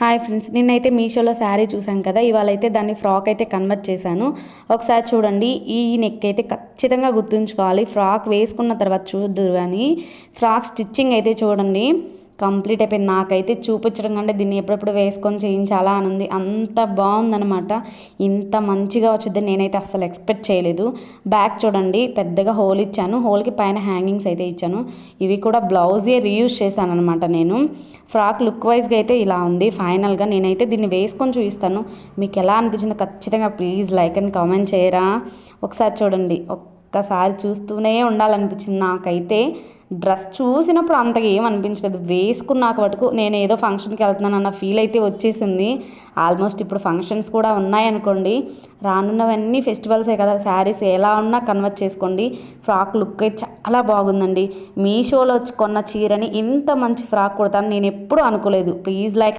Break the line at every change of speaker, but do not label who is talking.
Hi friends, నిన్నైతే మీషోలో శారీ చూసాం కదా. ఇవాళ అయితే దాన్ని ఫ్రాక్ అయితే కన్వర్ట్ చేశాను. ఒకసారి చూడండి. ఈ నెక్ అయితే ఖచ్చితంగా గుర్తుంచుకోవాలి. ఫ్రాక్ వేసుకున్న తర్వాత చూద్దురు కానీ ఫ్రాక్ స్టిచ్చింగ్ అయితే చూడండి కంప్లీట్ అయిపోయింది. నాకైతే చూపించడం కంటే దీన్ని ఎప్పుడెప్పుడు వేసుకొని చేయించాలా అని ఉంది. అంత బాగుందనమాట. ఇంత మంచిగా వచ్చింది నేనైతే అస్సలు ఎక్స్పెక్ట్ చేయలేదు. బ్యాక్ చూడండి, పెద్దగా హోల్ ఇచ్చాను. హోల్కి పైన హ్యాంగింగ్స్ అయితే ఇచ్చాను. ఇవి కూడా బ్లౌజే రీయూజ్ చేశాను అనమాట నేను. ఫ్రాక్ లుక్ వైజ్గా అయితే ఇలా ఉంది. ఫైనల్గా నేనైతే దీన్ని వేసుకొని చూపిస్తాను. మీకు ఎలా అనిపించిందో ఖచ్చితంగా ప్లీజ్ లైక్ అండ్ కామెంట్ చేయరా. ఒకసారి చూడండి, ఒక్కసారి చూస్తూనే ఉండాలనిపించింది నాకైతే. డ్రెస్ చూసినప్పుడు అంతగా ఏం అనిపించలేదు. వేసుకున్నాక వరకు నేను ఏదో ఫంక్షన్కి వెళ్తున్నాను అన్న ఫీల్ అయితే వచ్చేసింది. ఆల్మోస్ట్ ఇప్పుడు ఫంక్షన్స్ కూడా ఉన్నాయనుకోండి. రానున్నవన్నీ ఫెస్టివల్సే కదా. శారీస్ ఎలా ఉన్నా కన్వర్ట్ చేసుకోండి. ఫ్రాక్ లుక్ అయితే చాలా బాగుందండి. మీషోలో కొన్న చీరని ఇంత మంచి ఫ్రాక్ కుడతాను నేను ఎప్పుడూ అనుకోలేదు. Please like